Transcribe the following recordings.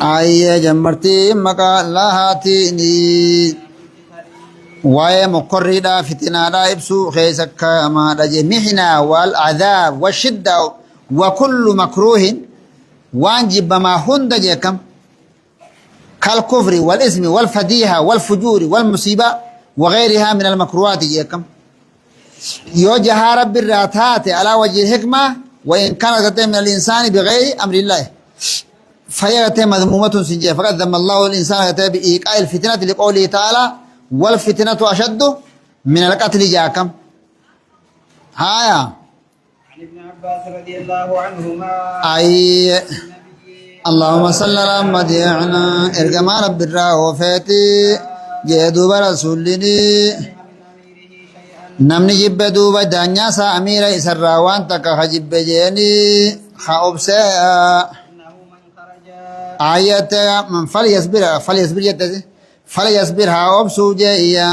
ayya jammartii maqaa lahaatiin waa'ee mokkorriidhaa fitinaadhaa ibsuu keessa kaa'amaadha je mixnaa wal cadaab wa shidda wa kullu makruuhin waan jibbamaa hunda jeekam كالكفر والاسم والفديحة والفجور والمصيبة وغيرها من المكروهات جيكم يوجه رب الراتات على وجه الحكمة وإن كانت من الإنسان بغير أمر الله فهي مذمومة سنجية فقد ذم الله الإنسان بإيقاع الفتنة لقوله تعالى والفتنة أشد من القتل جاكم هايا عن ابن عباس رضي الله عنهما أي اللهم صل على محمد يعنا ارجما رب الراوفاتي جدوب رسولني نمني جب دوب دانيا سا امير اسراوان تك حجب جيني خاوبسا انه من خرج آيات من فليصبر هاوبسو جيا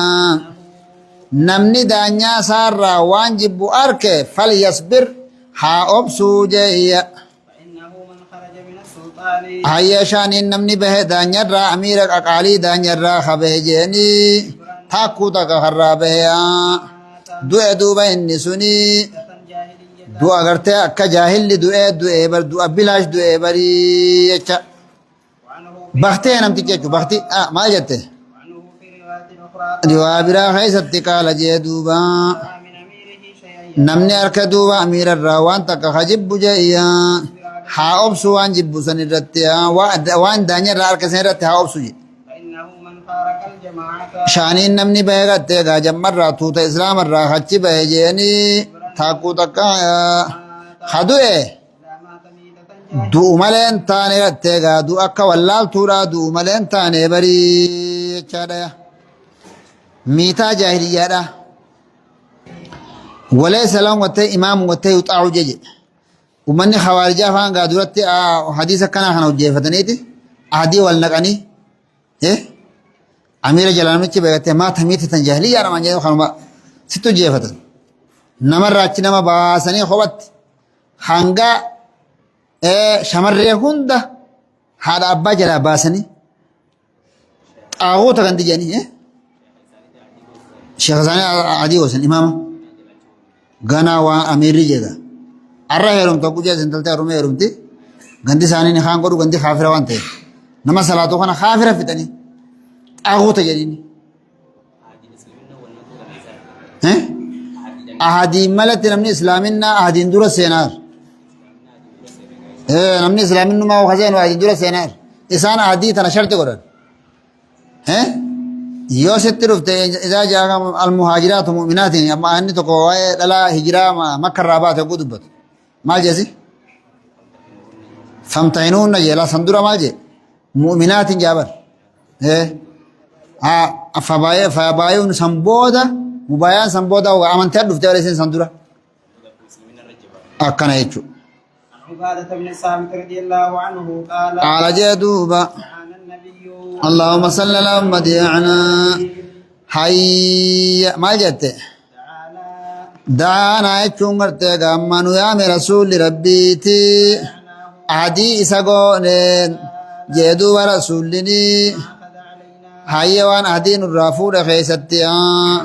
نمني دانيا سا وان جب ارك فليصبر هاوبسو جيا فانه من خرج من السلطان هيا شان نمني به دانيرا امير اقالي دانيرا خبه جيني تاكو تك خرابه دوبا اني سني جاهلية دو اگرتے اکا جاہل دو بر دو بلاش دو بری اچھا وعنه بختے نمتی چچو بختی ما جتے وعنه في رواية اخرى دوابرا خیست قال جے دوبا من اميره شيئا نمني ارکا دوبا امیر الراوان تک خجب جئیا حاوب سوان جب سن رتیا وان دانیر ارکا سن رت حاوب سوجی فانه من فارق الجماعة شانین نمنی بہگتے گا جمر را توتا اسلام را خچی بہجینی تاکو تکا خدوئے لا مات ميتة دو ملین تانے رتے گا دو اکا واللال تورا دو ملین تانے بری چاڑیا میتا جاہلیہ دا ولیس لهم وتے امام وتے یطاعو جج ومن خوارجہ فان گا درتے حدیث کنا خنا جیفتنیتی احدی والنقنی امیر جلانوچ بگتے ما تمیت جاہلیہ رمان جے خنما ستو جیفتن نمر راچ نما باسنی خوبت ہنگا شمر ہندا ہادا ابا جلا باسنی آغو تگندی جانی شیخ زانی عادی حسن امام غنا و امیر جگا ارہ ہرم تو کجا زندلتے رومے ہرمتی گندی سانی نے خان کو گندی خافر وانتے نما صلاتو خنا خافر فتنی آغو تجرینی ہیں أحادي ملت نمني إسلامنا أحادين دور السينار نمني إسلامنا ما هو خزين وأحادين دور السينار إسان أحادي تنشرت قرر يوسف رفت إذا جاء المهاجرات والمؤمنات أما أني تقوى لا هجرة مكة رابات يقودبت ما جزي فامتحنون لا صندورة ما جي مؤمنات جابر فبايون سنبودا مبايان سنبودا وامنتر دفته وليسن سندورا اكنا يچو عبادة بن الصامت رضي الله عنه قال على جدوبا كان النبي اللهم صل على محمد يعنا حي ما جت تعالى دعانا يچو مرتے گامانو یا میں رسول ربی تھی عدی اسگون جدوبا رسولنی أخذ علينا حيوان عدين الرافور خيستي بيعنا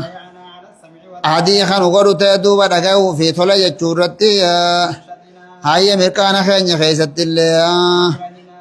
على السمع عدي خان غرو تدوبا دغاو في طلع چورتي هاي مركان خين خيست الله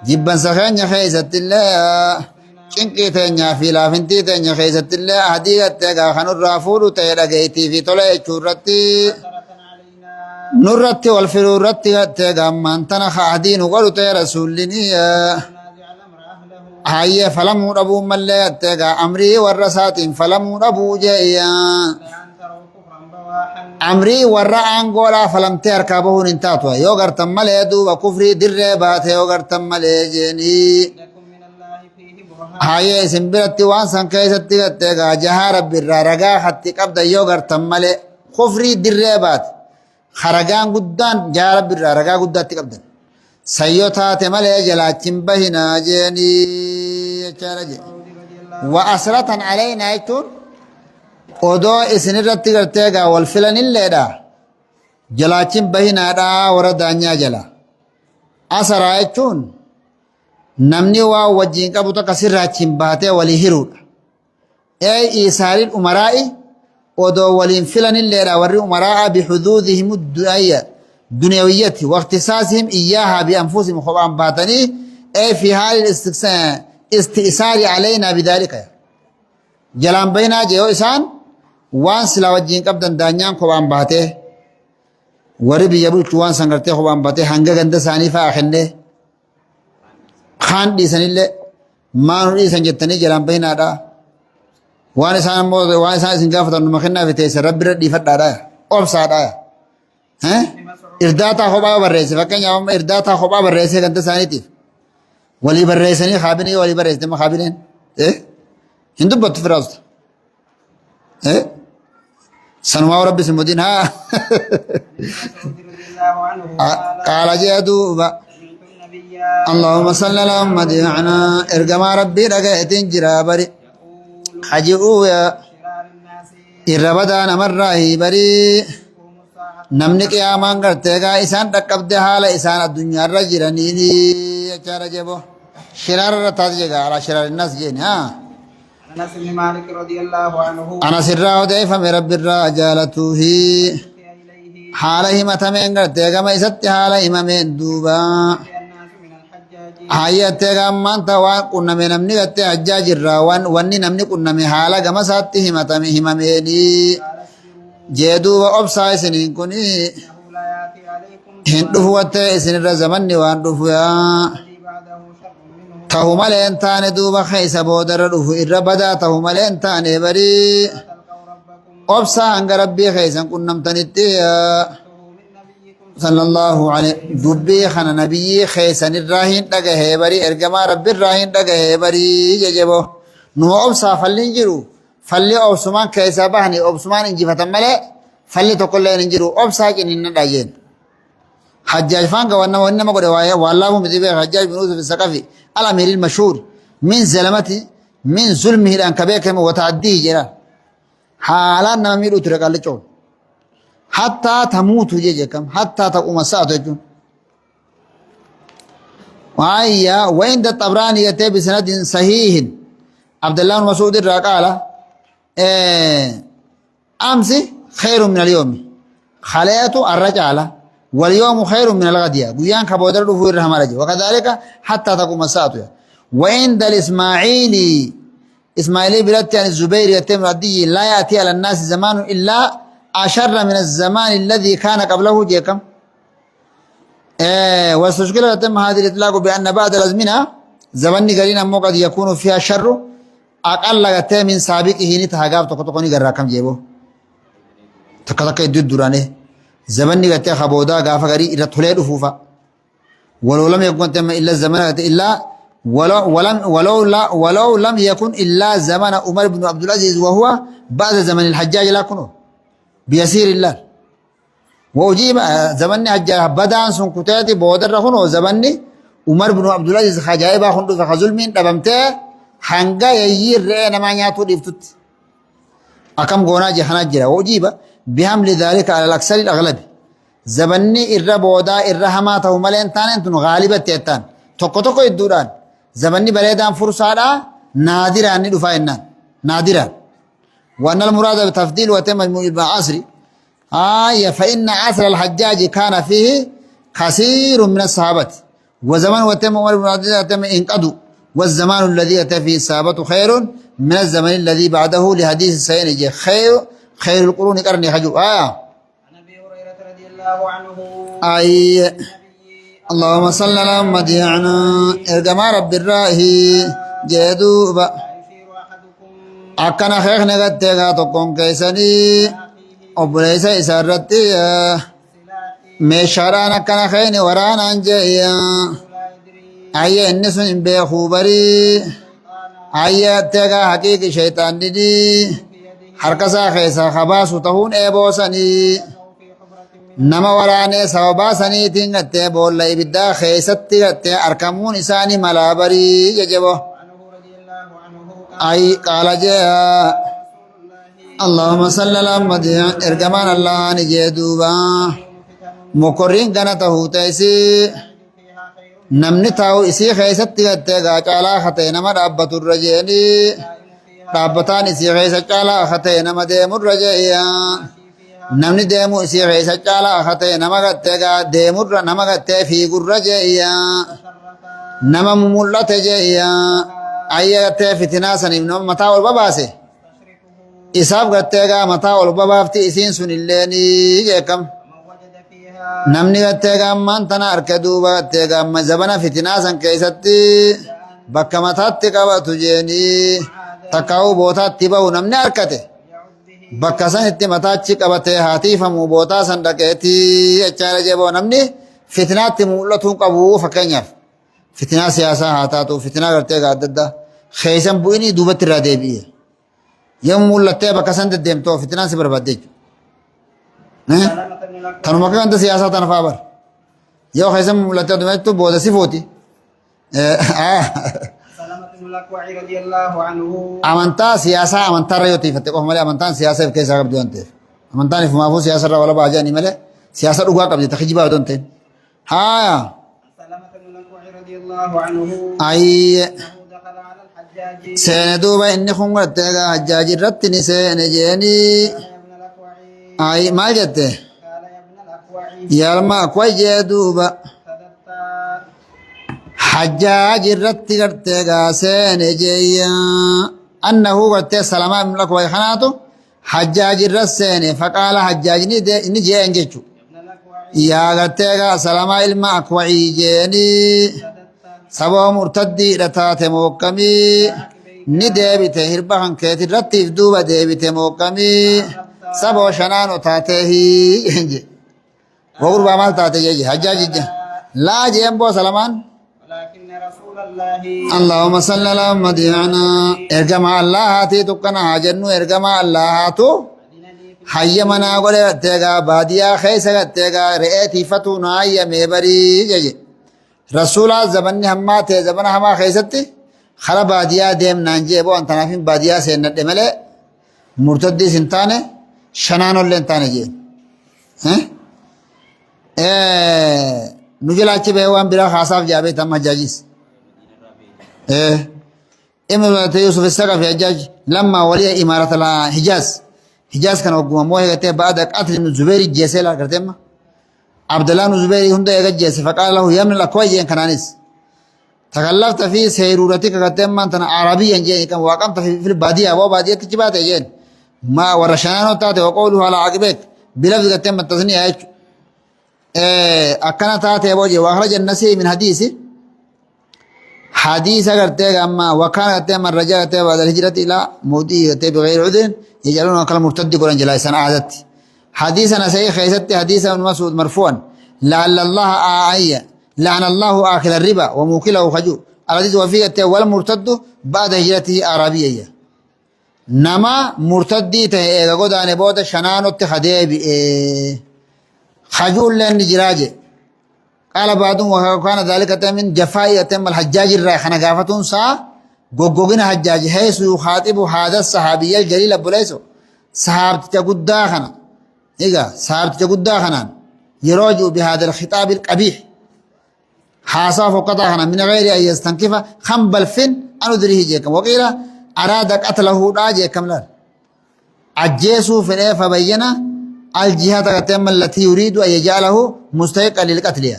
جبن سخين خيست الله چنقي تنيا في لافنتي تنيا خيست الله عدي تغا خان الرافور تدغيتي في طلع چورتي وترة علينا نورتي والفرورتي تغا من تنخ عدين غرو رسولني نازع الأمر أهله هاي فلم ربو ملتغا امري ورسات فلم ربو جيا لأن تروا كفرا بواحا امري ورا انغولا فلم تركبه انتاتوا يوغر تمل يدو وكفري دربات يوغر تمل جني لكم من الله فيه برهان هاي سنبرت وان سن كيستي تغا جهار بالرغا خط قبد يوغر تمل كفري دربات خرجان قدان جار بالرغا قدات قبد سيوتا تمل جلاچن بهنا جني چارج واسرة علينا يتون odoo isin irratti gartee gaa wal filanilleedha jalaachiin bahinadha warra daanyaa jala asaraa jechuun نمني ووجين قبطة كسرها تنباتي وليهرود أي إيسار الأمراء ودو ولينفلن الليلة وري أمراء بحدوثهم الدنيوية واختصاصهم إياها بأنفسهم خبان باتني أي في حال استئثار علينا بذلك جلان بينا جيو إسان وان سلا وجين قبضا دانيان خبان باته وري بيجبل چوان سنگرته خبان باته هنگا گند ثاني فاخنده خان دي سنille ما نري سنجتني جلان بينا دا وان إسان سنگافتا نمخنا في تيس رب ردي فتا دا أبسا دا إرداتا خبا برئيسي فكين يوم إرداتا خبا برئيسي گند ثاني تيف ولي برئيسني خابني ولي برئيسني ما خابنين هندو بطفراست سنوا ربي سمودين ها قال جادو اللهم صل على محمد معنا ارجما ربي رجعتين جرابري حجئوا يا الربدان مرة بري نمنك يا مان کرتےگا إسان ركب حال إسان الدنيا رجرني أچار جبو شرار رتاجيگا على شرار الناس جين ها أنس بن مالك رضي الله عنه أنا سرّا وديف من رب الرجالته حاله متمن کرتےگا ما إسات حاله إمامين دوبا هاي تيغا مان توان كنا من نمني قت حجاج الراوان وني نمني كنا من حاله كما ساتي متمه إمامين جدو وأبصار سنين كوني هندو وات سن الزمن وان دفيا تهما لين تان دوبا خيس بودر دفو الربدا تهما لين تان بري أبصار عن ربي خيسا كنم تنتيا صلى الله عليه دبي خنا نبي خيسا الراهين دغه بري ارجما ربي الراهين دغه بري ججبو نو أبصار فلين جرو فلي أبسمان كيسا بحني أبسمان إنجي فتمالي فلي تقول لين إنجرو أبسا كنين دايين حجاج فانقا وانما قد رواية والله مدبير حجاج بن يوسف الثقفي الأمير المشهور من زلمتي من ظلمه الأنكبير وتعديه جرا حالا نمير أترك على جون حتى تموت جيجكم حتى تقوم الساعة جون وعند الطبراني يتي بسند صحيح عبد الله بن مسعود قال أمس خير من اليوم خليت الرجالة واليوم خير من الغدية قيان كبودر دفو الرحمة رجي وكذلك حتى تقوم الساعة وعند الإسماعيلي إسماعيلي بلد يعني الزبير يتم ردي لا يأتي على الناس زمان إلا أشر من الزمان الذي كان قبله جيكم واستشكل يتم هذه الإطلاق بأن بعد الأزمنة زمن قرين أمو قد يكون فيها شر أقل لغتة من سابقه نتحقاب تقني قراكم جيبو تكتك يدود درانه زمن نغتة خبودا غافا غري إلا تولي رفوفا ولو لم يكن تم إلا الزمن إلا ولو لم يكن إلا زمن عمر بن عبد العزيز وهو بعد زمن الحجاج لا كنه بيسير الله وأجيب زمن حجاج بدان سن كتاتي بودر رخنه زمن عمر بن عبد العزيز خجائبا خندو فخظلمين دبمته hanga yayyir re'ee namaa nyaatuu dhiiftutti akam goonaa jehanaa jira wajiba bihamli dhalika ala alaksari aghlabi zabanni irra boodaa irra hamaa ta'u malee hin taaneen tun gaalibatti jettaan tokko idduudhaan zabanni bareedaan fursaadhaa naadiraan ni dhufaa jennaan naadiraan وأن المراد بتفضيل وتم بالعصر فإن عصر الحجاج كان فيه كثير من الصحابة وزمان وتم عمر بن عبد العزيز انقضوا والزمان الذي أتى فيه الصحابة خير من الزمن الذي بعده لحديث السيد خير القرون قرني حجو عن أبي هريرة رضي الله عنه اللهم صل على محمد يعنا ارجما رب الراه جدوب أكنا خيخ نغتيغا تقوم كيساني أبليس إسارتي ميشاران أكنا خيني ورانا انجئيا أيه الناس من بيخوبري أيه تجا حقيقي شيطان دي حركسا خيسا خباس تهون إبوسني نما وراني سوباسني تينغتي بولا إبدا خيستي غتي أركمون إساني ملابري يجبو أي قال جاء اللهم صل على محمد إرجمان الله نجدوبا مكرين كانت هو تيسي namni taa'u isii keessatti gattee gaa caalaa hatee nama dhaabbaturra jeeni dhaabbataan isii keessa caalaa hatee nama deemurra jeeya namni deemu isii keessa caalaa hatee nama gattee gaa deemurra nama gattee fiigurra jeeya nama mul'ate jeeya ayya gattee fitinaa saniif nama mataa ol babaase isaaf gattee gaa mataa ol babaafti isiin sun illee ni jeekam namni gattee gaammaan tana harka duuba gattee gaamma zabana fitinaa san keessatti bakka mataatti qabatu jeeni takkaa'uu bootaatti bahu namni harkate bakka san itti mataachi qabatee haatiifamu bootaa san dhaqeetii jechaadha jeeboo namni fitinaatti mul'atuu qabu fakkeenyaaf fitinaa siyaasaa haa taatu fitinaa gartee gaa adda addaa keessan bu'inii duubatti irraa deebi'e yoo mul'attee bakka san deddeemtoo fitinaan si barbaadde jechuudha. Kanuma kan anta siyaasaa tana fa'aa bar yoo keessan mul'attee adumeettu booda si footi. Amantaa siyaasaa amantaarra yoo tiifatte qofa malee amantaan siyaasaa keessaa qabdi waan ta'eef amantaan ifumaafuu siyaasarraa wala ba'aa jedhanii malee siyaasa dhugaa qabdi takka jibaa yoo ta'in. Haa. Ayye. Seene duuba inni kun gartee gaa hajjaaji irratti ni seene jeeni. Ayye maal jette? Yaalma akwai jee duuba. Hajjaaji irratti gartee gaa seene jeeyya. Annahu gartee salamaa ibn lakwai kanaatu hajjaaji irra seene faqaala hajjaaji inni jeen jechu. Yaa gartee gaa salamaa ilma akwai jeeni. Saboo murtaddiidha taate mookkamii ni deebite hirba kan keeti irrattiif duuba deebite mookkamii saboo shanaano taatee hii wagurbaa maal taate jeje hajjaajijja laa jeen boo salamaan Allahumma salli ala Muhammadina ergama Allahaatii tukkana haa jennu ergama Allahaatu hayya manaa godhe gatteegaa baadiyaa keessa gatteegaa re'ee tiifatu na hayyamee barii jeje رسولا زمن همات زمن هما خيستي خلا باديا ديم نانجي ابو انت نافين باديا سين ندمله مرتدي سنتانه شنانو لنتانه جي ها نجلاچ بهوان بلا خاصاف جابه تم حجاجيس امرأة يوسف الثقفي حجاج لما ولي امارة الحجاز حجاز كان وقوم موهي بعد قتل ابن الزبير جيسيلا كرتما عبد الله بن زبير هند يجلس فقال له يا من الاكوي كنانس تكلفت في سيرورتك كتم انت عربيا جاي كم وقمت في الباديه وباديه تجبات جين ما ورشانه تاتي وقوله على عقبك بلفظ كتم التثنيه اكنا تاتي ابوجي واخرج النسي من حديث غرتك اما وكان كتم الرجاء بعد الهجره الى مودي بغير عذر يجعلون كلام مرتد قران جلايسا عادت حديثنا سيء خيست حديث ابن مسعود مرفوعا لعل الله لعن الله آكل الربا وموكله خجو الحديث وفيه والمرتد بعد هجرته عربية نما مرتدي تهيغا قدان بود شنانو اتخذيه خجول لن جراجه قال بعضهم وكان ذلك من جفاء يتم الحجاج الرايخنا قافتون سا قوقوغين حجاج حيث يخاطب هذا الصحابي الجليل أبو ليسو صحابتك قد داخنا إيجا صحابتك قد داخنا يروج بهذا الخطاب القبيح حاصا فقطعنا من غير أن يستنكف خنب الفن أندريه جيكم وقيل أراد قتله راجيكم لا عجيسوا في الإيه فبينا الجهة التي يريد أن يجعله مستحقا للقتل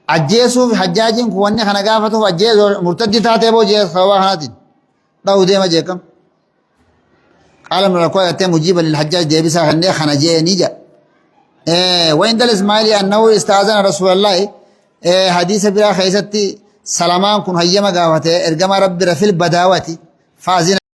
عجيسوا في حجاج كواني خنقافته عجيس مرتد تاتيبو جيس خواهنات داو ديما جيكم قال من القوى مجيبا للحجاج ديبسا خنقا خنجي نيجا وعند الإسماعيلي أنه استأذن رسول الله حديث بلا خيستي سلامان كن هيما قاوته ارقم رب رفل بداوتي فازنا